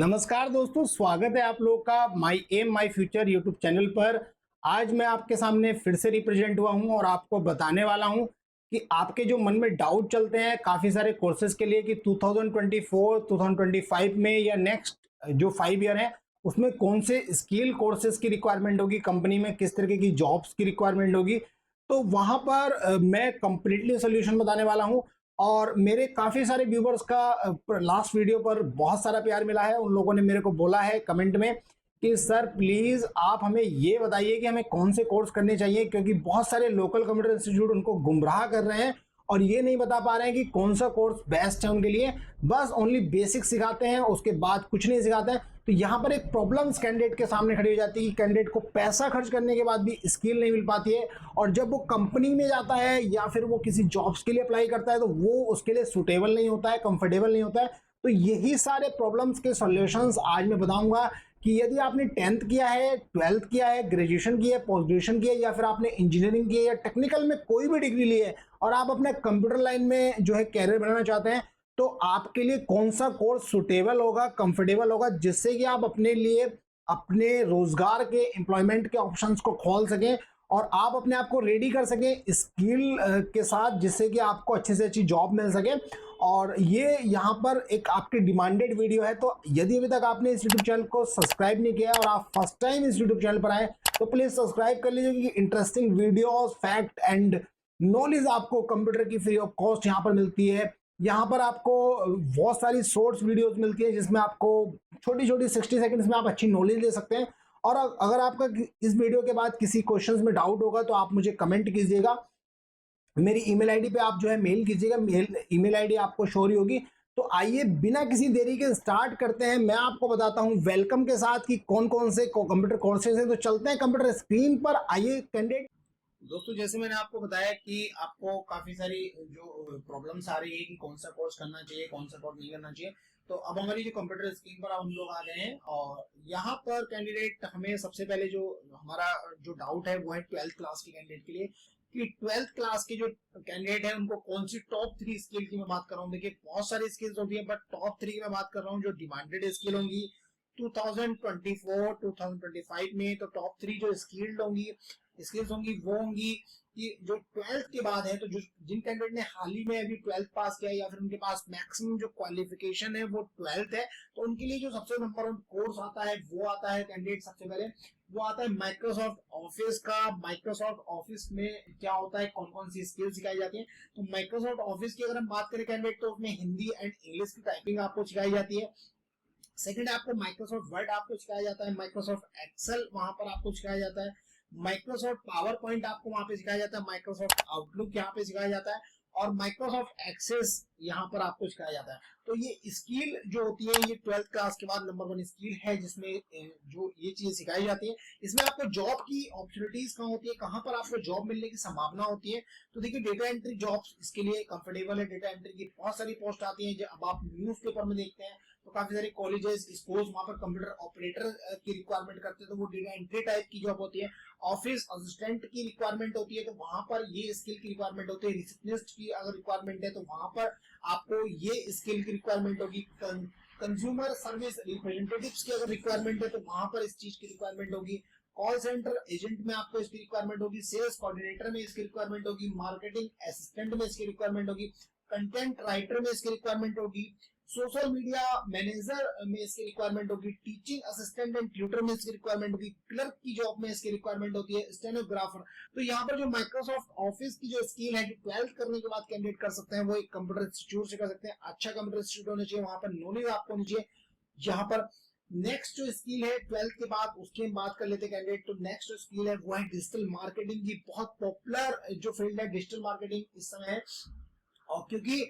नमस्कार दोस्तों, स्वागत है आप लोगों का my aim my future YouTube channel पर। आज मैं आपके सामने फिर से रिप्रेजेंट हुआ हूं और आपको बताने वाला हूं कि आपके जो मन में डाउट चलते हैं काफ़ी सारे कोर्सेज के लिए कि 2024, 2025 में या नेक्स्ट जो 5 ईयर है उसमें कौन से स्किल कोर्सेज की रिक्वायरमेंट होगी, कंपनी में किस तरीके की जॉब्स की रिक्वायरमेंट होगी। तो वहां पर मैं कंप्लीटली सोल्यूशन बताने वाला हूं। और मेरे काफी सारे व्यूवर्स का लास्ट वीडियो पर बहुत सारा प्यार मिला है। उन लोगों ने मेरे को बोला है कमेंट में कि सर प्लीज आप हमें ये बताइए कि हमें कौन से कोर्स करने चाहिए, क्योंकि बहुत सारे लोकल कंप्यूटर इंस्टीट्यूट उनको गुमराह कर रहे हैं और ये नहीं बता पा रहे हैं कि कौन सा कोर्स बेस्ट है उनके लिए। बस ओनली बेसिक सिखाते हैं, उसके बाद कुछ नहीं सिखाते हैं। तो यहाँ पर एक प्रॉब्लम कैंडिडेट के सामने खड़ी हो जाती है कि कैंडिडेट को पैसा खर्च करने के बाद भी स्किल नहीं मिल पाती है, और जब वो कंपनी में जाता है या फिर वो किसी जॉब्स के लिए अप्लाई करता है तो वो उसके लिए सुटेबल नहीं होता है, कंफर्टेबल नहीं होता है। तो यही सारे प्रॉब्लम्स के सॉल्यूशंस आज मैं बताऊंगा कि यदि आपने 10th किया है, 12th किया है, ग्रेजुएशन किया है, पोस्ट ग्रेजुएशन किया है, या फिर आपने इंजीनियरिंग की है या टेक्निकल में कोई भी डिग्री ली है और आप अपने कंप्यूटर लाइन में जो है कैरियर बनाना चाहते हैं, तो आपके लिए कौन सा कोर्स सुटेबल होगा, कंफर्टेबल होगा, जिससे कि आप अपने लिए अपने रोजगार के एम्प्लॉयमेंट के ऑप्शंस को खोल सकें और आप अपने आप को रेडी कर सकें स्किल के साथ, जिससे कि आपको अच्छी से अच्छी जॉब मिल सके। और ये यहाँ पर एक आपकी डिमांडेड वीडियो है। तो यदि अभी तक आपने इस यूट्यूब चैनल को सब्सक्राइब नहीं किया और आप फर्स्ट टाइम इस यूट्यूब चैनल पर आए तो प्लीज सब्सक्राइब कर लीजिए, क्योंकि interesting videos, fact and knowledge आपको कंप्यूटर की फ्री ऑफ कॉस्ट यहाँ पर मिलती है। यहाँ पर आपको बहुत सारी शॉर्ट्स वीडियोस मिलती है जिसमें आपको छोटी छोटी 60 सेकंड्स में आप अच्छी नॉलेज ले सकते हैं। और अगर आपका इस वीडियो के बाद किसी क्वेश्चंस में डाउट होगा तो आप मुझे कमेंट कीजिएगा, मेरी ईमेल आईडी पे आप जो है मेल कीजिएगा, मेल ईमेल आईडी आपको शो रही होगी। तो आइए बिना किसी देरी के स्टार्ट करते हैं। मैं आपको बताता हूं वेलकम के साथ कि कौन कौन से कंप्यूटर कोर्सेज हैं। तो चलते हैं कंप्यूटर स्क्रीन पर। आइए कैंडिडेट दोस्तों, जैसे मैंने आपको बताया कि आपको काफी सारी जो प्रॉब्लम्स आ रही है कि कौन सा कोर्स करना चाहिए, कौन सा कोर्स नहीं करना चाहिए। तो अब हमारी जो कंप्यूटर स्क्रीन पर हम लोग आ गए हैं और यहाँ पर कैंडिडेट हमें सबसे पहले जो हमारा जो डाउट है वो है 12th क्लास के कैंडिडेट के लिए कि 12th क्लास के जो कैंडिडेट है उनको कौन सी टॉप 3 स्किल की मैं बात कर रहा हूँ। देखिए बहुत सारी स्किल्स होती है, बट टॉप 3 की मैं बात कर रहा हूँ जो डिमांडेड स्किल होंगी 2024 2025 में। तो टॉप 3 जो स्किल्ड होंगी, स्किल्स होंगी वो होंगी कि जो 12th के बाद है, तो जो जिन कैंडिडेट ने हाल ही में अभी 12th पास किया है या फिर उनके पास मैक्सिमम जो क्वालिफिकेशन है वो 12th है, तो उनके लिए जो सबसे नंबर 1 कोर्स आता है वो आता है कैंडिडेट सबसे पहले वो आता है माइक्रोसॉफ्ट ऑफिस का। माइक्रोसॉफ्ट ऑफिस में क्या होता है, कौन कौन सी स्किल सिखाई जाती है। तो माइक्रोसॉफ्ट ऑफिस की अगर हम बात करें कैंडिडेट तो उसमें हिंदी एंड इंग्लिश की टाइपिंग आपको सिखाई जाती है। सेकंड आपको माइक्रोसॉफ्ट वर्ड आपको सिखाया जाता है, माइक्रोसॉफ्ट एक्सेल वहां पर आपको सिखाया जाता है, माइक्रोसॉफ्ट पावर पॉइंट आपको वहां पे सिखाया जाता है, माइक्रोसॉफ्ट आउटलुक यहाँ पे सिखाया जाता है और माइक्रोसॉफ्ट एक्सेस यहाँ पर आपको सिखाया जाता है। तो ये स्किल जो होती है ये 12th क्लास के बाद नंबर 1 स्किल है जिसमें जो ये चीज सिखाई जाती है। इसमें आपको जॉब की अपॉर्चुनिटीज कहाँ होती है, कहाँ पर आपको जॉब मिलने की संभावना होती है। तो देखिए डेटा एंट्री जॉब्स इसके लिए कंफर्टेबल है। डेटा एंट्री की बहुत सारी पोस्ट आती है, अब आप न्यूज पेपर में देखते हैं तो काफी सारे कॉलेजेस, स्कूल्स वहां पर कंप्यूटर ऑपरेटर की रिक्वायरमेंट करते हैं, तो वो डेटा एंट्री टाइप की जॉब होती है। ऑफिस असिस्टेंट की रिक्वायरमेंट होती है तो वहां पर ये स्किल की रिक्वायरमेंट होती है। रिसेप्शनिस्ट की अगर रिक्वायरमेंट है तो वहां पर आपको ये स्किल की रिक्वायरमेंट होगी। कंज्यूमर सर्विस रिप्रेजेंटेटिव्स की अगर रिक्वायरमेंट है तो वहां पर इस चीज की रिक्वायरमेंट होगी। कॉल सेंटर एजेंट में आपको इसकी रिक्वायरमेंट होगी, सेल्स कोऑर्डिनेटर में इसकी रिक्वायरमेंट होगी, मार्केटिंग असिस्टेंट में इसकी रिक्वायरमेंट होगी, कंटेंट राइटर में इसकी रिक्वायरमेंट होगी, सोशल मीडिया मैनेजर में इसकी रिक्वायरमेंट होगी, टीचिंग असिस्टेंट एंड ट्यूटर में इसकी रिक्वायरमेंट होगी, क्लर्क की जॉब में इसकी रिक्वायरमेंट होती है, स्टेनोग्राफर। तो यहाँ पर जो माइक्रोसॉफ्ट ऑफिस की जो स्किल है, जो 12th करने के बाद कैंडिडेट कर सकते हैं, वो एक कंप्यूटर इंस्टीट्यूट से कर सकते हैं। अच्छा कंप्यूटर इंस्टीट्यूट होना चाहिए, वहां पर नॉलेज आपको होनी चाहिए। यहाँ पर नेक्स्ट जो स्किल है 12th के बाद उसकी हम बात कर लेते हैं कैंडिडेट। तो नेक्स्ट जो स्किल है वो है डिजिटल मार्केटिंग की। बहुत पॉपुलर जो फील्ड है डिजिटल मार्केटिंग इस समय है, और क्योंकि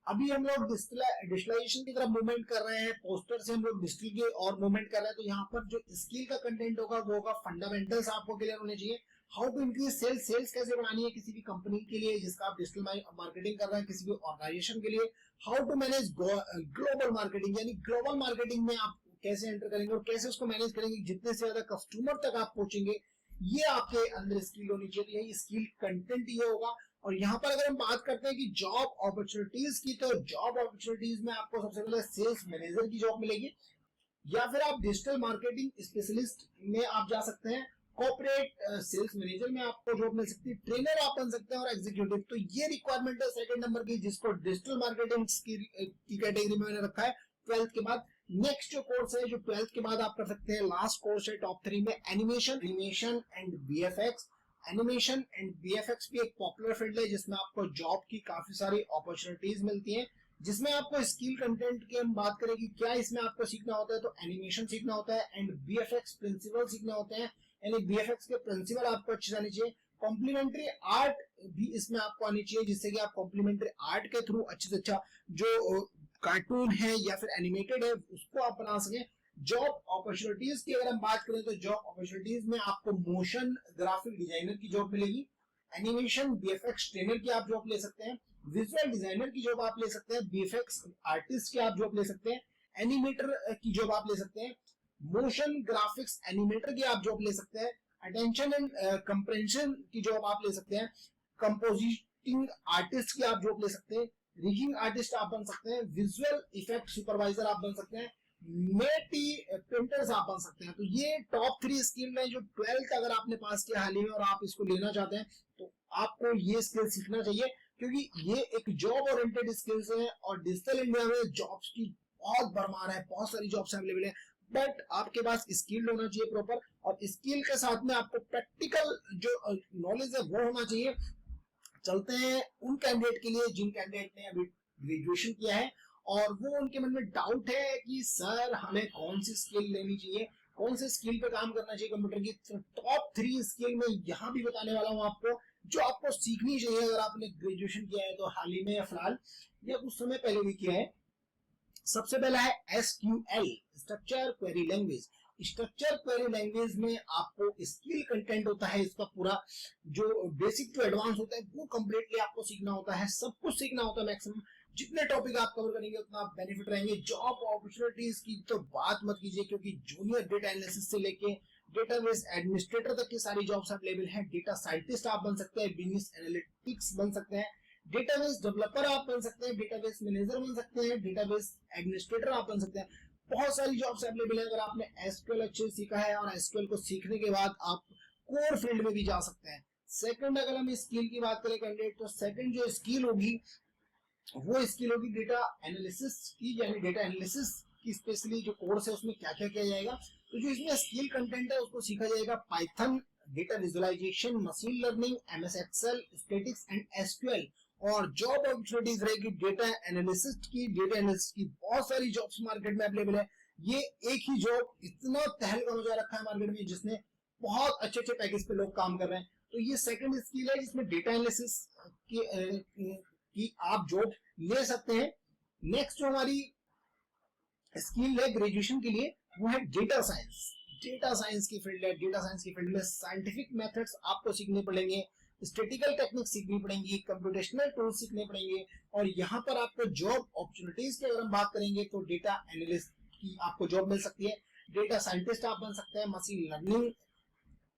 अभी हम लोग डिजिटलाइजेशन की तरफ मूवमेंट कर रहे हैं, पोस्टर से हम लोग डिजिटल की और मूवमेंट कर रहे हैं, तो यहाँ पर जो स्किल का कंटेंट होगा वो होगा फंडामेंटल्स आपको क्लियर होने चाहिए। How to increase sales, sales कैसे बढ़ानी है किसी भी कंपनी के लिए जिसका आप डिजिटल मार्केटिंग कर रहे हैं, किसी भी ऑर्गेनाइजेशन के लिए। How to manage global marketing, यानी ग्लोबल मार्केटिंग में आप कैसे एंटर करेंगे और कैसे उसको मैनेज करेंगे, जितने से ज्यादा कस्टमर तक आप पहुंचेंगे, ये आपके अंदर स्किल होनी चाहिए। यही स्किल कंटेंट ये होगा। और यहाँ पर अगर हम बात करते हैं कि जॉब अपॉर्चुनिटीज की, तो जॉब अपॉर्चुनिटीज में आपको सबसे पहले सेल्स मैनेजर की जॉब मिलेगी। या फिर आप डिजिटल मार्केटिंग स्पेशलिस्ट में आप जा सकते हैं, कॉर्पोरेट सेल्स मैनेजर में आपको जॉब मिल सकती है, ट्रेनर आप बन सकते हैं और एग्जीक्यूटिव। तो ये रिक्वायरमेंट है सेकंड नंबर की, जिसको डिजिटल मार्केटिंग की कैटेगरी में मैंने रखा है 12th के बाद। नेक्स्ट जो कोर्स है जो 12th के बाद आप कर सकते हैं, लास्ट कोर्स है टॉप 3 में, animation and BFX. Animation and BFX भी एक पॉपुलर फील्ड है जिसमें आपको जॉब की काफी सारी अपॉर्चुनिटीज मिलती हैं, जिसमें आपको स्किल कंटेंट की हम बात करें कि क्या इसमें आपको सीखना होता है, तो एनिमेशन सीखना होता है एंड बीएफएक्स प्रिंसिपल सीखने होते हैं, यानी बीएफएक्स के प्रिंसिपल आपको अच्छे से आने चाहिए। कॉम्प्लीमेंट्री आर्ट भी इसमें आपको आनी चाहिए, जिससे कि आप कॉम्प्लीमेंट्री आर्ट के थ्रू अच्छे से अच्छा जो कार्टून है या फिर एनिमेटेड है उसको आप बना सकें। जॉब अपॉर्चुनिटीज की अगर हम बात करें तो जॉब अपॉर्चुनिटीज में आपको मोशन ग्राफिक डिजाइनर की जॉब मिलेगी, एनिमेशन बीएफएक्स ट्रेनर की आप जॉब ले सकते हैं, विजुअल डिजाइनर की जॉब आप ले सकते हैं, बीएफएक्स आर्टिस्ट की आप जॉब ले सकते हैं, एनिमेटर की जॉब आप ले सकते हैं, मोशन ग्राफिक्स एनिमेटर की आप जॉब ले सकते हैं, अटेंशन एंड कंप्रेंशन की जॉब आप ले सकते हैं, कंपोजिटिंग आर्टिस्ट की आप जॉब ले सकते हैं, रिगिंग आर्टिस्ट आप बन सकते हैं, विजुअल इफेक्ट सुपरवाइजर आप बन सकते हैं, मेटी पेंटर्स आप बन सकते हैं। तो ये टॉप 3 स्किल है जो 12th अगर आपने पास किया हाल ही में और आप इसको लेना चाहते हैं तो आपको ये स्किल सीखना चाहिए, क्योंकि ये एक जॉब ओरिएंटेड स्किल्स है और डिजिटल इंडिया में जॉब्स की बहुत भरमार है, बहुत सारी जॉब्स अवेलेबल है, बट आपके पास स्किल होना चाहिए प्रॉपर, और स्किल के साथ में आपको प्रैक्टिकल जो नॉलेज है वो होना चाहिए। चलते हैं उन कैंडिडेट के लिए जिन कैंडिडेट ने अभी ग्रेजुएशन किया है और वो उनके मन में डाउट है कि सर हमें कौन सी स्किल लेनी चाहिए, कौन से स्किल पे काम करना चाहिए कंप्यूटर की। तो टॉप 3 स्किल में यहाँ भी बताने वाला हूँ आपको, जो आपको सीखनी चाहिए अगर आपने ग्रेजुएशन किया है तो हाल ही में या फिलहाल या कुछ समय पहले भी किया है। सबसे पहला है SQL, structure query language. Structure query language में आपको स्किल कंटेंट होता है, इसका पूरा जो बेसिक टू एडवांस होता है वो कंप्लीटली आपको सीखना होता है, सब कुछ सीखना होता है मैक्सिमम। जितने टॉपिक आप कवर करेंगे उतना आप बेनिफिट रहेंगे। जॉब अपॉर्चुनिटीज की तो बात मत कीजिए, क्योंकि जूनियर डेटा एनालिसिस से लेके डेटाबेस एडमिनिस्ट्रेटर तक की सारी जॉब्स अवेलेबल हैं। डेटा साइंटिस्ट आप बन सकते हैं, बिजनेस एनालिटिक्स बन सकते हैं, डेटाबेस डेवलपर आप बन सकते हैं, डेटाबेस मैनेजर बन सकते हैं, डेटाबेस एडमिनिस्ट्रेटर आप बन सकते हैं। बहुत सारी जॉब्स अवेलेबल है। अगर आपने एसक्यूएल अच्छे से सीखा है और एसक्यूएल को सीखने के बाद आप कोर फील्ड में भी जा सकते हैं। सेकंड अगर हम स्किल की बात करें कैंडिडेट, तो सेकंड जो स्किल होगी वो स्किल होगी डेटा एनालिसिस की, यानी डेटा एनालिसिस की स्पेशली जो कोर्स है उसमें क्या क्या किया जाएगा। तो जो इसमें स्किल कंटेंट है उसको सीखा जाएगा Python, data visualization, machine learning, MS Excel, statics and SQL. और जॉब अपॉर्चुनिटीज रहेगी डेटा एनालिसिस्ट की। डेटा एनालिस्ट की बहुत सारी जॉब्स मार्केट में अवेलेबल है। ये एक ही जॉब इतना तहलका मचा रखा है मार्केट में, जिसने बहुत अच्छे अच्छे पैकेज पे लोग काम कर रहे हैं। तो ये सेकंड स्किल है जिसमें डेटा एनालिसिस की आप जॉब ले सकते हैं। नेक्स्ट जो हमारी स्किल है ग्रेजुएशन के लिए वो है डेटा साइंस। डेटा साइंस की फील्ड है। डेटा साइंस की फील्ड में साइंटिफिक मेथड्स आपको सीखने पड़ेंगे, स्टैटिकल टेक्निक सीखनी पड़ेंगी, कंप्यूटेशनल टूल्स सीखने पड़ेंगे। और यहाँ पर आपको जॉब अपॉर्चुनिटीज की अगर हम बात करेंगे तो डेटा एनालिस्ट की आपको जॉब मिल सकती है, डेटा साइंटिस्ट आप बन सकते हैं, मशीन लर्निंग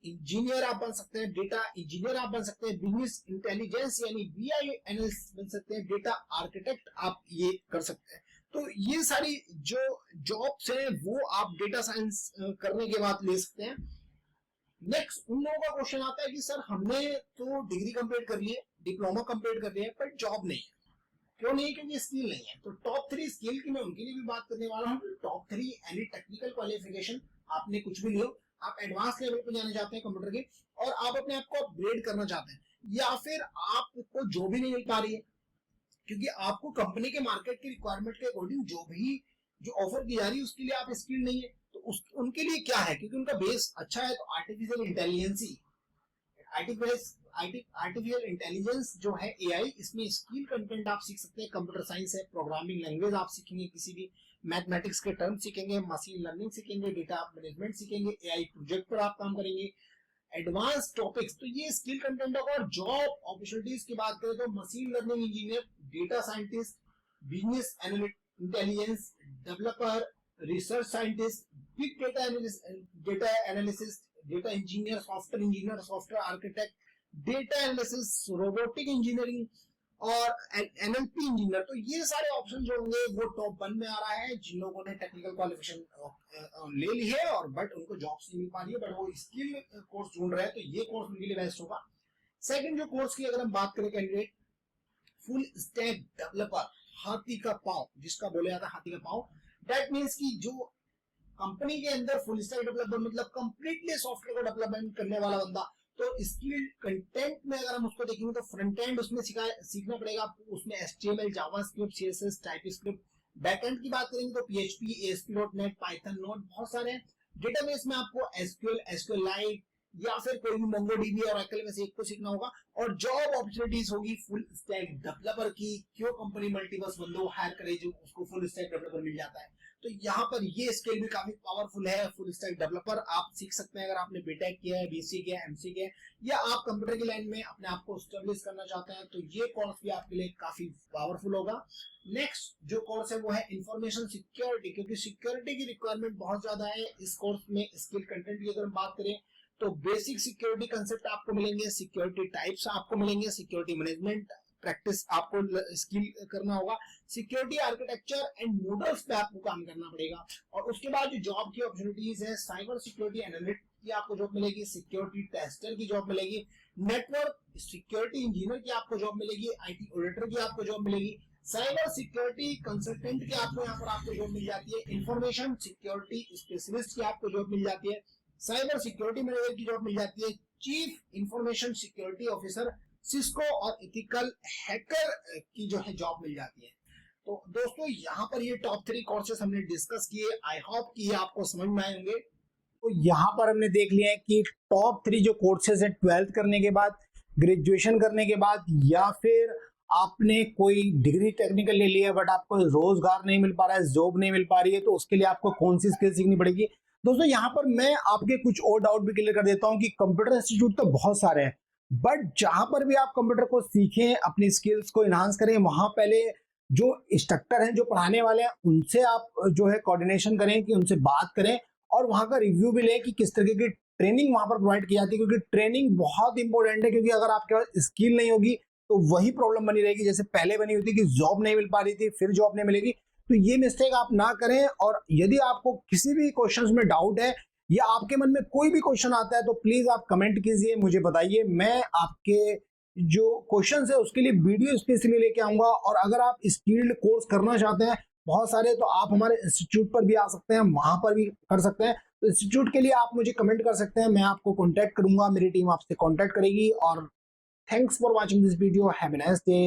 इंजीनियर आप बन सकते हैं, डेटा इंजीनियर आप बन सकते हैं, बिजनेस इंटेलिजेंस यानी बीआई एनालिस्ट बन सकते हैं, डेटा आर्किटेक्ट आप ये कर सकते हैं। तो ये सारी जो जॉब्स हैं वो आप डेटा साइंस करने के बाद ले सकते हैं। नेक्स्ट उन लोगों का क्वेश्चन आता है कि सर हमने तो डिग्री कंप्लीट कर ली है, डिप्लोमा कंप्लीट कर लिया है, पर जॉब नहीं है। क्यों नहीं? क्योंकि स्किल नहीं है। तो टॉप 3 स्किल की मैं उनके लिए भी बात करने वाला हूँ। टॉप 3 एनी टेक्निकल क्वालिफिकेशन, आपने कुछ भी लियो, आप एडवांस लेवल पे जाना चाहते हैं कंप्यूटर के और आप अपने आप को अपग्रेड करना चाहते हैं, या फिर आपको जॉब ही नहीं मिल पा रही है क्योंकि आपको कंपनी के मार्केट की रिक्वायरमेंट के अकॉर्डिंग जो भी जो ऑफर की जा रही है उसके लिए आप स्किल नहीं है। तो उनके लिए क्या है, क्योंकि उनका बेस अच्छा है, तो आर्टिफिशियल इंटेलिजेंस आर्टिफिशियल इंटेलिजेंस जो है एआई, इसमें स्किल कंटेंट आप सीख सकते हैं। कंप्यूटर साइंस है, प्रोग्रामिंग लैंग्वेज आप सीखेंगे, किसी भी मैथमेटिक्स के टर्म सीखेंगे, मशीन लर्निंग सीखेंगे, डेटा मैनेजमेंट सीखेंगे, एआई प्रोजेक्ट पर आप काम करेंगे, एडवांस टॉपिक्स। तो ये स्किल कंटेंट होगा। और जॉब अपॉर्चुनिटीज की बात करें तो machine learning engineer, data scientist, business intelligence developer, research scientist, big data analysis, data engineer, software architect, data analysis, robotic engineering और NLP इंजीनियर। तो ये सारे ऑप्शन जो होंगे वो टॉप 1 में आ रहा है जिन लोगों ने टेक्निकल क्वालिफिकेशन ले ली है और बट उनको जॉब्स नहीं मिल पा रही है, बट वो स्किल कोर्स ढूंढ रहे हैं, तो ये कोर्स उनके लिए बेस्ट होगा। सेकंड जो कोर्स की अगर हम बात करें कैंडिडेट, फुल स्टैक डेवलपर, हाथी का पांव, जिसका बोला जाता है हाथी का पांव, दैट मीन्स की जो कंपनी के अंदर फुल स्टैक डेवलपर मतलब कंप्लीटली सॉफ्टवेयर को डेवलपमेंट करने वाला बंदा। तो स्किल कंटेंट में अगर हम उसको देखेंगे तो फ्रंट एंड उसमें सीखना पड़ेगा आपको, उसमें HTML, JavaScript, CSS, TypeScript. Backend की बात करेंगे तो PHP, ASP.NET, पाइथन, नोड, बहुत सारे हैं। डेटाबेस में आपको SQL, SQLite या फिर कोई भी MongoDB और Oracle में से एक को सीखना होगा। और जॉब अपॉर्चुनिटीज होगी फुल स्टैक डेवलपर की। क्यों कंपनी मल्टीपल बंदों को हायर करे जो उसको फुल स्टैक डेवलपर मिल जाता है। तो यहाँ पर ये स्किल भी काफी पावरफुल है। फुल स्टैक डेवलपर आप सीख सकते हैं अगर आपने बीटेक किया है, BC किया है, MC किया है, या आप कंप्यूटर की लाइन में अपने आप को स्टेब्लिश करना चाहते हैं, तो ये कोर्स भी आपके लिए काफी पावरफुल होगा। नेक्स्ट जो कोर्स है वो है इंफॉर्मेशन सिक्योरिटी, क्योंकि सिक्योरिटी की रिक्वायरमेंट बहुत ज्यादा है इस कोर्स में। स्किल कंटेंट की अगर हम बात करें तो बेसिक सिक्योरिटी कंसेप्ट आपको मिलेंगे, सिक्योरिटी टाइप्स आपको मिलेंगे, सिक्योरिटी मैनेजमेंट प्रैक्टिस आपको स्किल करना होगा, सिक्योरिटी आर्किटेक्चर एंड मॉडल्स पे आपको काम करना पड़ेगा। और उसके बाद जो जॉब की अपॉर्चुनिटीज है, साइबर सिक्योरिटी एनालिस्ट की आपको जॉब मिलेगी, सिक्योरिटी टेस्टर की जॉब मिलेगी, नेटवर्क सिक्योरिटी इंजीनियर की आपको जॉब मिलेगी, IT ऑडिटर की आपको जॉब मिलेगी, साइबर सिक्योरिटी कंसल्टेंट की आपको जॉब मिल जाती है, इंफॉर्मेशन सिक्योरिटी स्पेशलिस्ट की आपको जॉब मिल जाती है, साइबर सिक्योरिटी मैनेजर की जॉब मिल जाती है, chief information security officer, Cisco और इथिकल हैकर की जो है जॉब मिल जाती है। तो दोस्तों यहाँ पर ये टॉप 3 कोर्सेस हमने डिस्कस किए। आई होप कि ये आपको समझ में आए होंगे। तो यहाँ पर हमने देख लिया है कि टॉप 3 जो कोर्सेज है 12th करने के बाद, ग्रेजुएशन करने के बाद, या फिर आपने कोई डिग्री टेक्निकल ले लिया बट आपको रोजगार नहीं मिल पा रहा है, जॉब नहीं मिल पा रही है, तो उसके लिए आपको कौन सी स्किल सीखनी पड़ेगी। दोस्तों यहाँ पर मैं आपके कुछ और डाउट भी क्लियर कर देता हूँ कि कंप्यूटर इंस्टीट्यूट तो बहुत सारे हैं, बट जहां पर भी आप कंप्यूटर को सीखें, अपनी स्किल्स को इनहांस करें, वहां पहले जो इंस्ट्रक्टर हैं, जो पढ़ाने वाले हैं, उनसे आप जो है कोऑर्डिनेशन करें, कि उनसे बात करें और वहां का रिव्यू भी लें कि किस तरीके की ट्रेनिंग वहां पर प्रोवाइड की जाती है, क्योंकि ट्रेनिंग बहुत इंपॉर्टेंट है। क्योंकि अगर आपके पास स्किल नहीं होगी तो वही प्रॉब्लम बनी रहेगी जैसे पहले बनी हुई थी कि जॉब नहीं मिल पा रही थी, फिर जॉब नहीं मिलेगी। तो ये मिस्टेक आप ना करें। और यदि आपको किसी भी क्वेश्चन में डाउट है या आपके मन में कोई भी क्वेश्चन आता है तो प्लीज आप कमेंट कीजिए, मुझे बताइए। मैं आपके जो क्वेश्चन है उसके लिए वीडियो स्पेशली लेके आऊंगा। और अगर आप स्किल्ड कोर्स करना चाहते हैं बहुत सारे, तो आप हमारे इंस्टीट्यूट पर भी आ सकते हैं, वहां पर भी कर सकते हैं। तो इंस्टीट्यूट के लिए आप मुझे कमेंट कर सकते हैं, मैं आपको कॉन्टैक्ट करूंगा, मेरी टीम आपसे कॉन्टैक्ट करेगी। और thanks for watching this video, have a nice day.